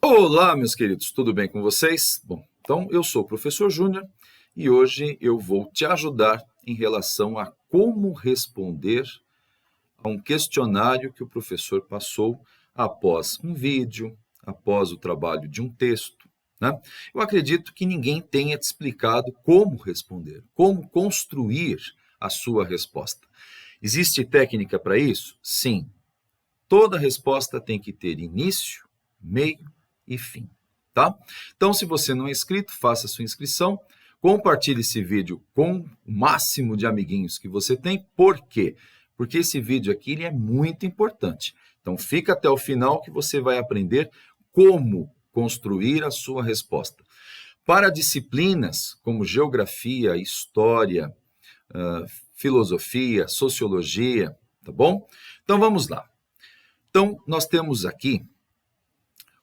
Olá, meus queridos, tudo bem com vocês? Bom, então eu sou o professor Júnior e hoje eu vou te ajudar em relação a como responder a um questionário que o professor passou após um vídeo, após o trabalho de um texto, né? Eu acredito que ninguém tenha te explicado como responder, como construir a sua resposta. Existe técnica para isso? Sim. Toda resposta tem que ter início, meio e fim, tá? Então, se você não é inscrito, faça sua inscrição, compartilhe esse vídeo com o máximo de amiguinhos que você tem. Por quê? Porque esse vídeo aqui ele é muito importante. Então, fica até o final que você vai aprender como construir a sua resposta. Para disciplinas como geografia, história, filosofia, sociologia, tá bom? Então, vamos lá. Então, nós temos aqui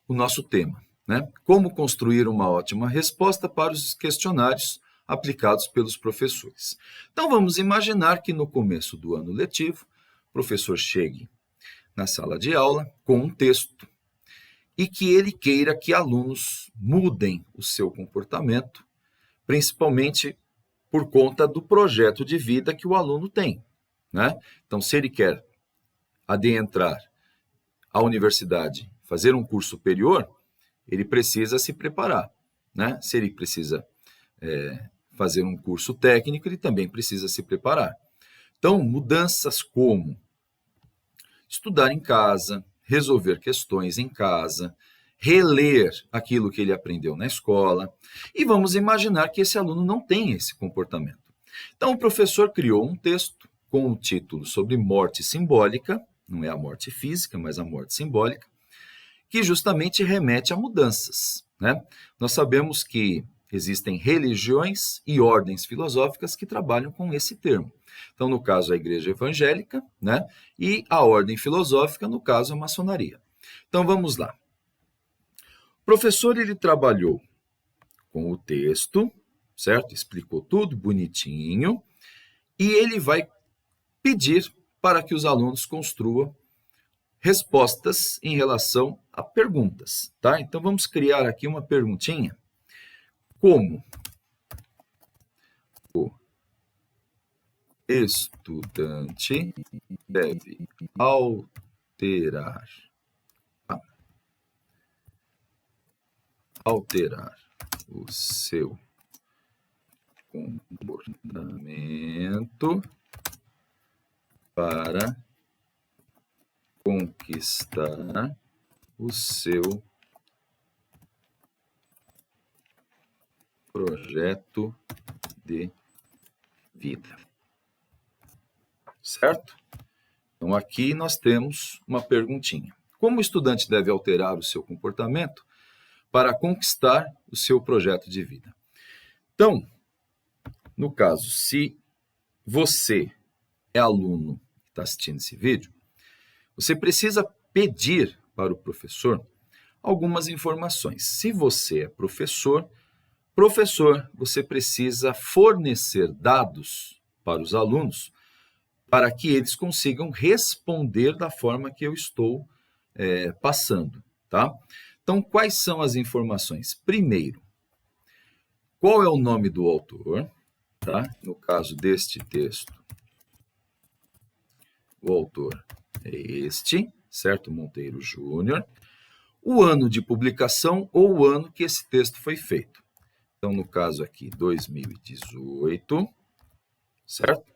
o nosso tema, né? Como construir uma ótima resposta para os questionários aplicados pelos professores. Então, vamos imaginar que no começo do ano letivo, o professor chegue na sala de aula com um texto e que ele queira que alunos mudem o seu comportamento, principalmente por conta do projeto de vida que o aluno tem, né? Então, se ele quer adentrar a universidade, fazer um curso superior, ele precisa se preparar, né? Se ele precisa fazer um curso técnico, ele também precisa se preparar. Então, mudanças como estudar em casa, resolver questões em casa, reler aquilo que ele aprendeu na escola, e vamos imaginar que esse aluno não tem esse comportamento. Então, o professor criou um texto com o título sobre morte simbólica, não é a morte física, mas a morte simbólica, que justamente remete a mudanças, né? Nós sabemos que existem religiões e ordens filosóficas que trabalham com esse termo. Então, no caso, a Igreja Evangélica, né? E a ordem filosófica, no caso, a maçonaria. Então, vamos lá. O professor, ele trabalhou com o texto, certo? Explicou tudo bonitinho, e ele vai pedir para que os alunos construam respostas em relação a perguntas, tá? Então, vamos criar aqui uma perguntinha. Como o estudante deve alterar o seu comportamento para conquistar o seu projeto de vida. Certo? Então, aqui nós temos uma perguntinha. Como o estudante deve alterar o seu comportamento para conquistar o seu projeto de vida? Então, no caso, se você é aluno que está assistindo esse vídeo, você precisa pedir para o professor algumas informações. Se você é professor, você precisa fornecer dados para os alunos para que eles consigam responder da forma que eu estou passando, tá? Então, quais são as informações? Primeiro, qual é o nome do autor, tá? No caso deste texto, o autor é este, certo? Monteiro Júnior. O ano de publicação ou o ano que esse texto foi feito. Então, no caso aqui, 2018, certo?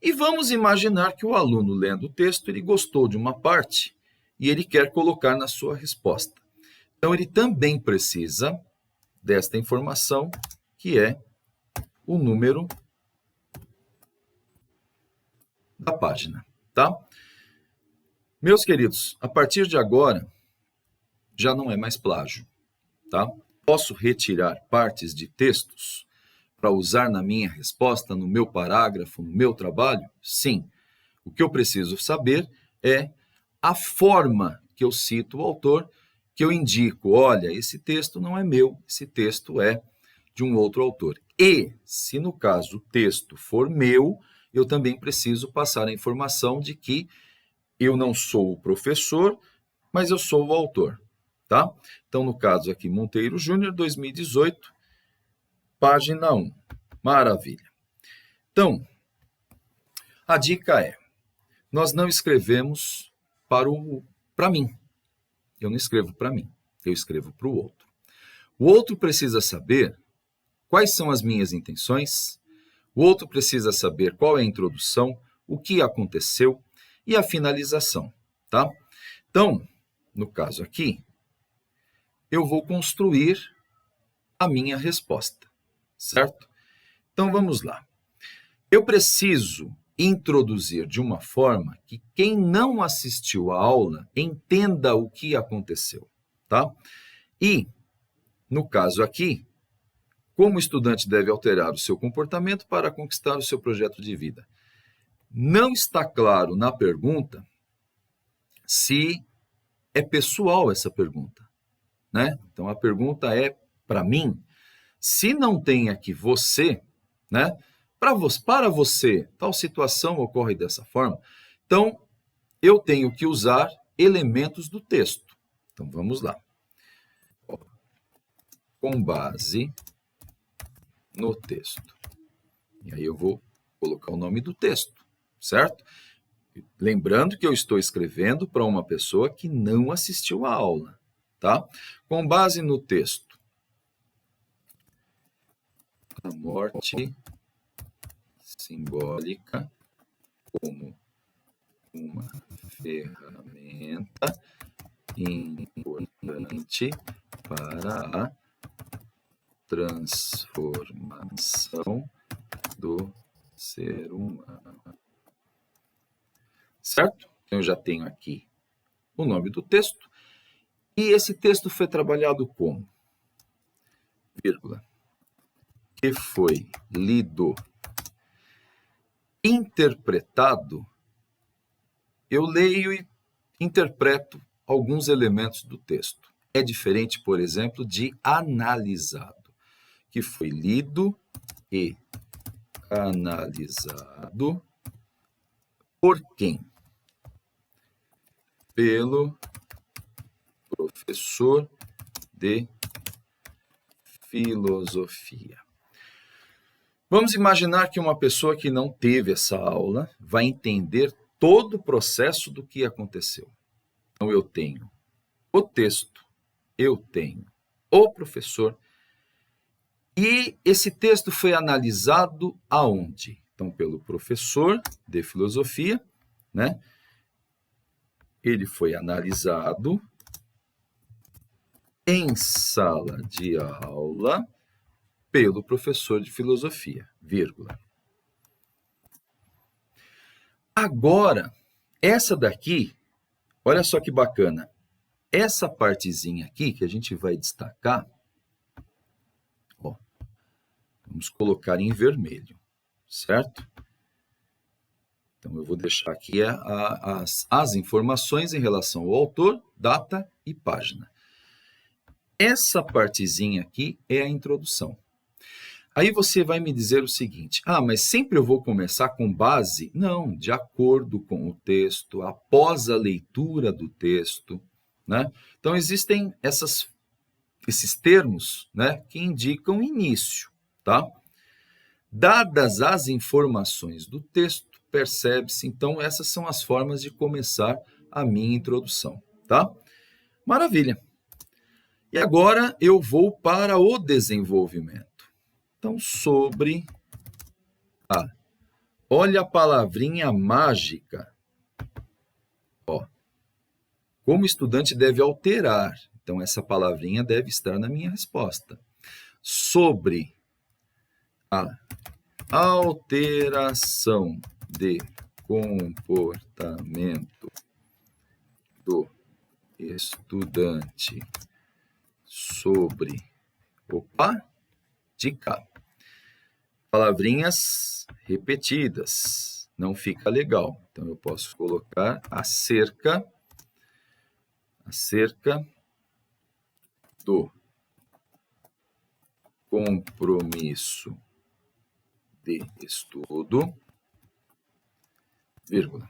E vamos imaginar que o aluno, lendo o texto, ele gostou de uma parte e ele quer colocar na sua resposta. Então, ele também precisa desta informação, que é o número da página, tá? Meus queridos, a partir de agora, já não é mais plágio, tá? Posso retirar partes de textos para usar na minha resposta, no meu parágrafo, no meu trabalho? Sim. O que eu preciso saber é a forma que eu cito o autor, que eu indico, olha, esse texto não é meu, esse texto é de um outro autor. E, se no caso o texto for meu, eu também preciso passar a informação de que eu não sou o professor, mas eu sou o autor. tá? Então, no caso aqui, Monteiro Júnior, 2018, página 1. Maravilha. Então, a dica é, nós não escrevemos para mim. Eu não escrevo para mim, eu escrevo para o outro. O outro precisa saber quais são as minhas intenções, o outro precisa saber qual é a introdução, o que aconteceu e a finalização, tá? Então, no caso aqui, eu vou construir a minha resposta, certo? Então, vamos lá. Eu preciso introduzir de uma forma que quem não assistiu à aula entenda o que aconteceu, tá? E, no caso aqui, como o estudante deve alterar o seu comportamento para conquistar o seu projeto de vida? Não está claro na pergunta se é pessoal essa pergunta, né? Então, a pergunta é para mim. Se não tem aqui você, né? Para você, tal situação ocorre dessa forma. Então, eu tenho que usar elementos do texto. Então, vamos lá. Com base no texto. E aí eu vou colocar o nome do texto, certo? Lembrando que eu estou escrevendo para uma pessoa que não assistiu à aula, tá? Com base no texto. A morte simbólica como uma ferramenta importante para a transformação do ser humano. Certo? Então, eu já tenho aqui o nome do texto. E esse texto foi trabalhado como? Vírgula. Que foi lido, interpretado. Eu leio e interpreto alguns elementos do texto. É diferente, por exemplo, de analisado, que foi lido e analisado por quem? Pelo professor de filosofia. Vamos imaginar que uma pessoa que não teve essa aula vai entender todo o processo do que aconteceu. Então, eu tenho o texto, eu tenho o professor, e esse texto foi analisado aonde? Então, pelo professor de filosofia, né? Ele foi analisado em sala de aula pelo professor de filosofia, vírgula. Agora, essa daqui, olha só que bacana. Essa partezinha aqui que a gente vai destacar, ó, vamos colocar em vermelho, certo? Então, eu vou deixar aqui as informações em relação ao autor, data e página. Essa partezinha aqui é a introdução. Aí você vai me dizer o seguinte, mas sempre eu vou começar com base? Não, de acordo com o texto, após a leitura do texto, né? Então, existem esses termos, né, que indicam início, tá? Dadas as informações do texto, percebe-se, então, essas são as formas de começar a minha introdução, tá? Maravilha! E agora eu vou para o desenvolvimento. Então, olha a palavrinha mágica. Ó, como o estudante deve alterar. Então, essa palavrinha deve estar na minha resposta. Sobre a alteração de comportamento do estudante sobre de cá. Palavrinhas repetidas, não fica legal. Então, eu posso colocar acerca do compromisso de estudo, vírgula.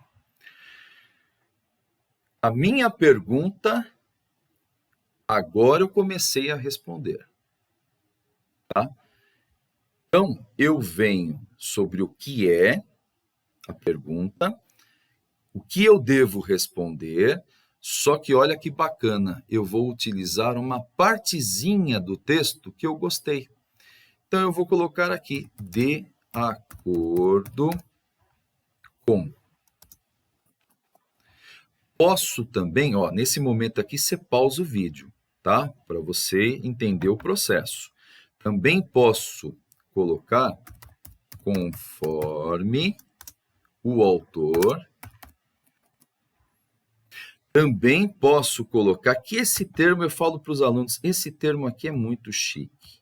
A minha pergunta Agora eu comecei a responder. Tá? Então, eu venho sobre o que é a pergunta, o que eu devo responder, só que olha que bacana, eu vou utilizar uma partezinha do texto que eu gostei. Então, eu vou colocar aqui, de acordo com. Posso também, ó, nesse momento aqui, você pausa o vídeo, tá? Para você entender o processo. Também posso colocar conforme o autor. Também posso colocar que esse termo, eu falo para os alunos, esse termo aqui é muito chique.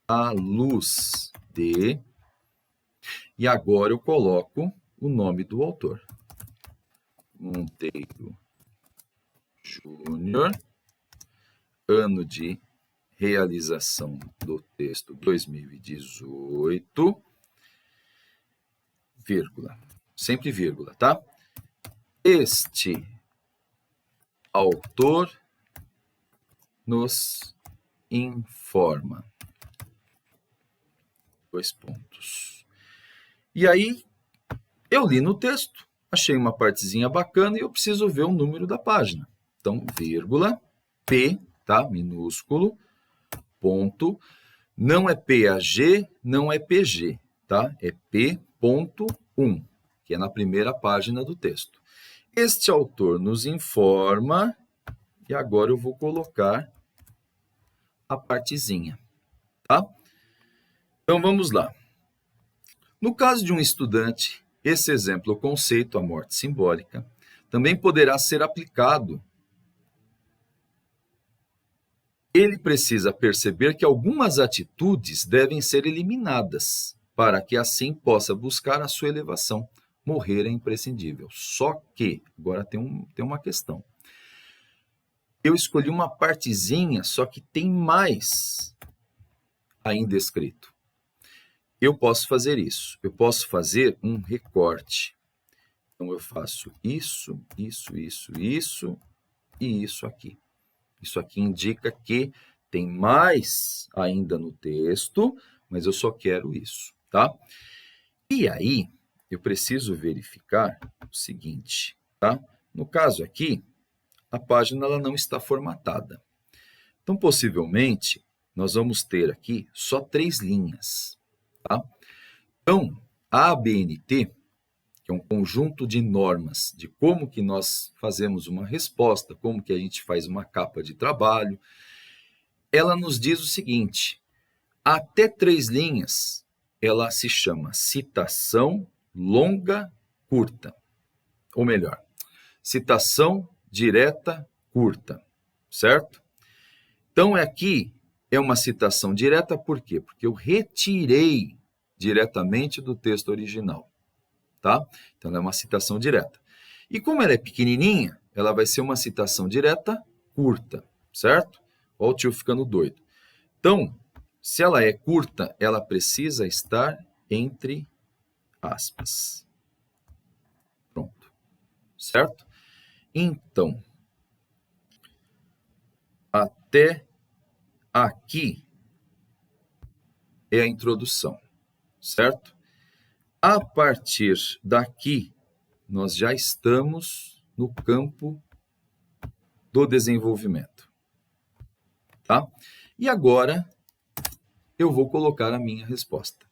À luz de. E agora eu coloco o nome do autor. Monteiro Júnior, ano de realização do texto 2018, vírgula, sempre vírgula, tá? Este autor nos informa. 2 pontos. E aí, eu li no texto, achei uma partezinha bacana e eu preciso ver o número da página. Então, vírgula, P, tá? Minúsculo, ponto. Não é PAG, não é PG, tá? É P.1, que é na primeira página do texto. Este autor nos informa, e agora eu vou colocar a partezinha, tá? Então, vamos lá. No caso de um estudante, esse exemplo, o conceito, a morte simbólica, também poderá ser aplicado. Ele precisa perceber que algumas atitudes devem ser eliminadas, para que assim possa buscar a sua elevação. Morrer é imprescindível. Só que, agora tem uma questão. Eu escolhi uma partezinha, só que tem mais ainda escrito. Eu posso fazer isso. Eu posso fazer um recorte. Então, eu faço isso, isso, isso, isso e isso aqui. Isso aqui indica que tem mais ainda no texto, mas eu só quero isso, tá? E aí, eu preciso verificar o seguinte, tá? No caso aqui, a página ela não está formatada. Então, possivelmente, nós vamos ter aqui só 3 linhas, tá? Então, a ABNT, que é um conjunto de normas de como que nós fazemos uma resposta, como que a gente faz uma capa de trabalho, ela nos diz o seguinte, até 3 linhas, ela se chama citação longa curta, ou melhor, citação direta curta, certo? Então, aqui é uma citação direta, por quê? Porque eu retirei diretamente do texto original, tá? Então, ela é uma citação direta. E como ela é pequenininha, ela vai ser uma citação direta curta, certo? Olha o tio ficando doido. Então, se ela é curta, ela precisa estar entre aspas. Pronto, certo? Então, até aqui é a introdução, certo? A partir daqui, nós já estamos no campo do desenvolvimento, tá? E agora, eu vou colocar a minha resposta.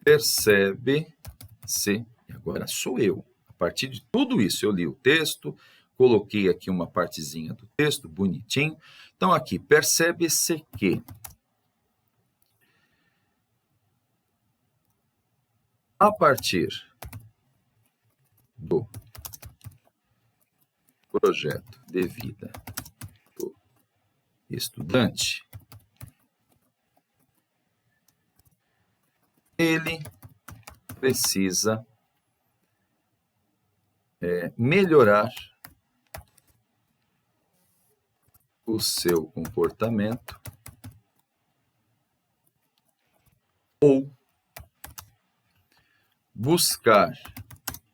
Percebe-se, e agora sou eu. A partir de tudo isso, eu li o texto, coloquei aqui uma partezinha do texto, bonitinho. Então, aqui, percebe-se que a partir do projeto de vida do estudante, ele precisa melhorar o seu comportamento ou buscar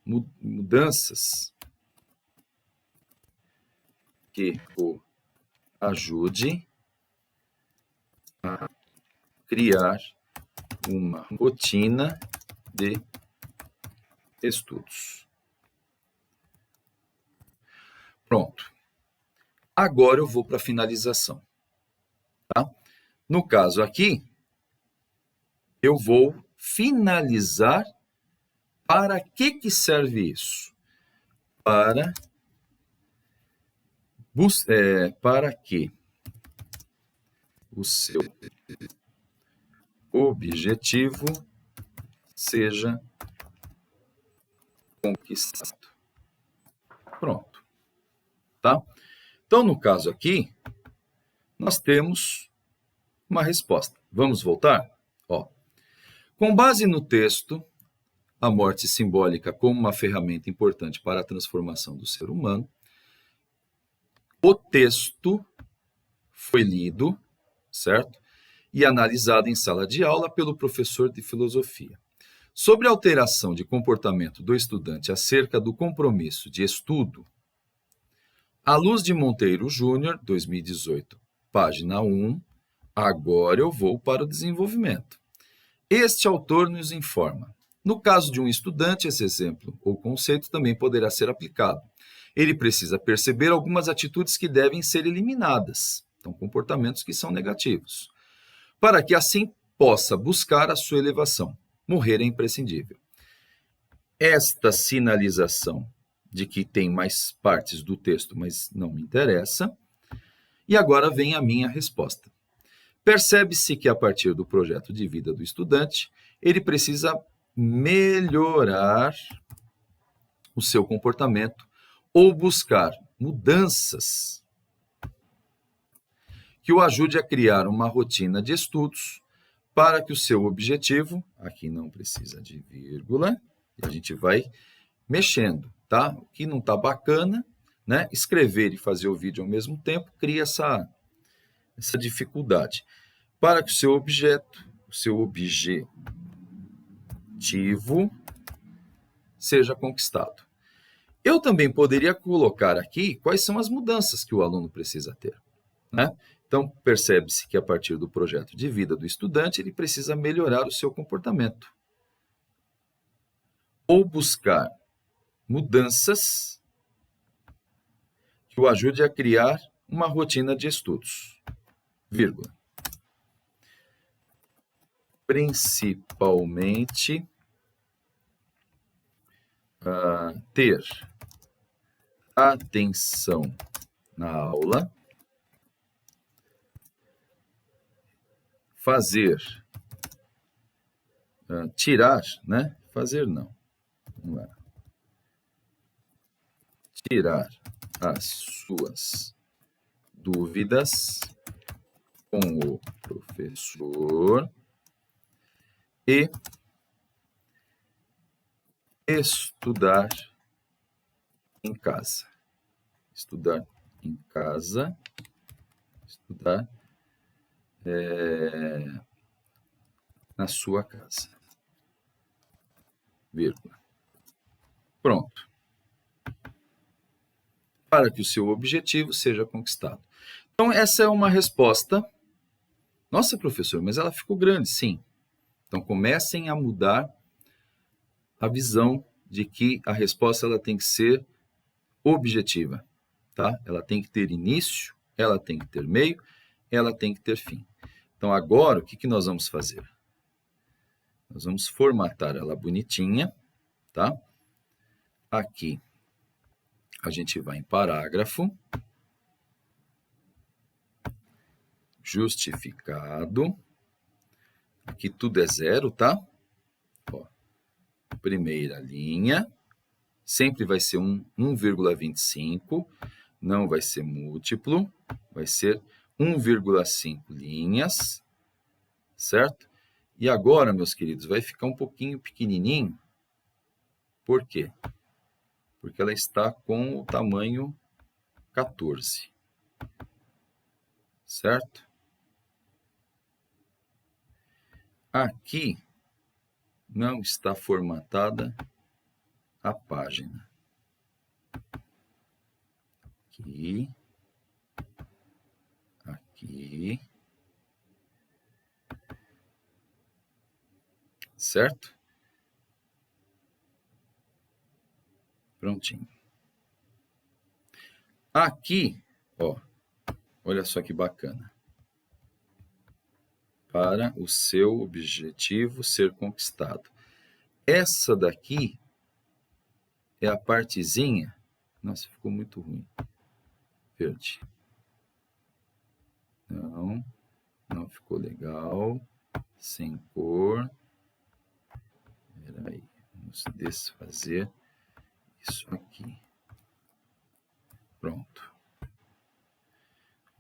mudanças que o ajude a criar uma rotina de estudos. Pronto. Agora eu vou para a finalização. Tá? No caso aqui, eu vou finalizar. Para que serve isso? Para que o seu objetivo seja conquistado. Pronto. Tá? Então, no caso aqui, nós temos uma resposta. Vamos voltar? Ó. Com base no texto, a morte simbólica como uma ferramenta importante para a transformação do ser humano, o texto foi lido, certo? E analisado em sala de aula pelo professor de filosofia. Sobre a alteração de comportamento do estudante acerca do compromisso de estudo, à luz de Monteiro Júnior, 2018, página 1, agora eu vou para o desenvolvimento. Este autor nos informa. No caso de um estudante, esse exemplo ou conceito também poderá ser aplicado. Ele precisa perceber algumas atitudes que devem ser eliminadas, então comportamentos que são negativos, para que assim possa buscar a sua elevação. Morrer é imprescindível. Esta sinalização de que tem mais partes do texto, mas não me interessa. E agora vem a minha resposta. Percebe-se que a partir do projeto de vida do estudante, ele precisa melhorar o seu comportamento ou buscar mudanças que o ajude a criar uma rotina de estudos para que o seu objetivo, aqui não precisa de vírgula, e a gente vai mexendo, tá? O que não está bacana, né? Escrever e fazer o vídeo ao mesmo tempo cria essa dificuldade. Para que o seu objetivo seja conquistado. Eu também poderia colocar aqui quais são as mudanças que o aluno precisa ter, né? Então, percebe-se que a partir do projeto de vida do estudante, ele precisa melhorar o seu comportamento ou buscar mudanças que o ajude a criar uma rotina de estudos, vírgula. Principalmente ter atenção na aula, tirar as suas dúvidas com o professor e estudar em casa. Estudar na sua casa. Vírgula. Pronto. Para que o seu objetivo seja conquistado. Então, essa é uma resposta. Nossa, professor, mas ela ficou grande, sim. Então, comecem a mudar a visão de que a resposta ela tem que ser objetiva, tá? Ela tem que ter início, ela tem que ter meio, ela tem que ter fim. Então, agora, o que nós vamos fazer? Nós vamos formatar ela bonitinha, tá? Aqui, a gente vai em parágrafo, justificado, aqui tudo é zero, tá? Ó, primeira linha, sempre vai ser 1,25, não vai ser múltiplo, vai ser 1,5 linhas, certo? E agora, meus queridos, vai ficar um pouquinho pequenininho. Por quê? Porque ela está com o tamanho 14, certo? Aqui não está formatada a página. Aqui. Aqui. Certo? Prontinho. Aqui, ó, olha só que bacana. Para o seu objetivo ser conquistado. Essa daqui é a partezinha. Nossa, ficou muito ruim. Verde. Não ficou legal. Sem cor. Peraí, vamos desfazer isso aqui. Pronto.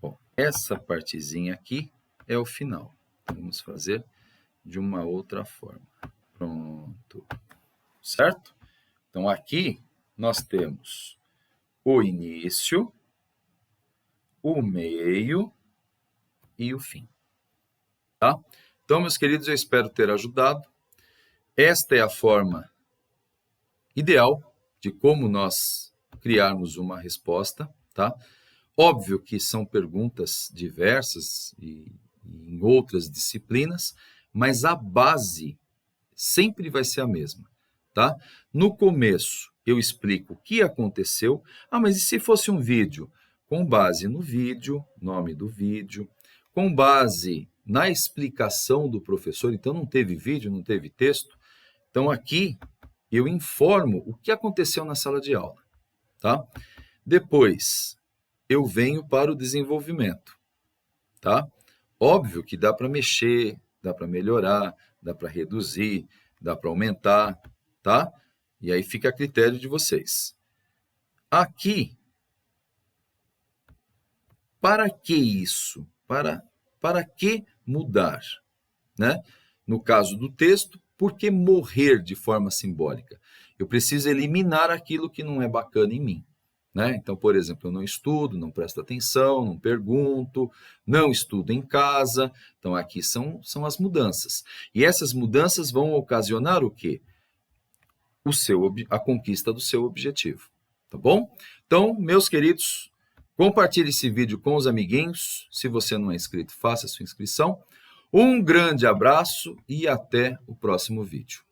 Bom, essa partezinha aqui é o final. Então, vamos fazer de uma outra forma. Pronto. Certo? Então, aqui nós temos o início, o meio e o fim. Tá? Então, meus queridos, eu espero ter ajudado. Esta é a forma ideal de como nós criarmos uma resposta, tá? Óbvio que são perguntas diversas e em outras disciplinas, mas a base sempre vai ser a mesma, tá? No começo, eu explico o que aconteceu. Mas e se fosse um vídeo? Com base no vídeo, nome do vídeo, com base na explicação do professor, então não teve vídeo, não teve texto. Então aqui eu informo o que aconteceu na sala de aula, tá? Depois eu venho para o desenvolvimento, tá? Óbvio que dá para mexer, dá para melhorar, dá para reduzir, dá para aumentar, tá? E aí fica a critério de vocês. Aqui, para que isso? Para que mudar? Né? No caso do texto, por que morrer de forma simbólica? Eu preciso eliminar aquilo que não é bacana em mim. Né? Então, por exemplo, eu não estudo, não presto atenção, não pergunto, não estudo em casa. Então, aqui são as mudanças. E essas mudanças vão ocasionar o quê? A conquista do seu objetivo. Tá bom? Então, meus queridos, compartilhe esse vídeo com os amiguinhos. Se você não é inscrito, faça a sua inscrição. Um grande abraço e até o próximo vídeo.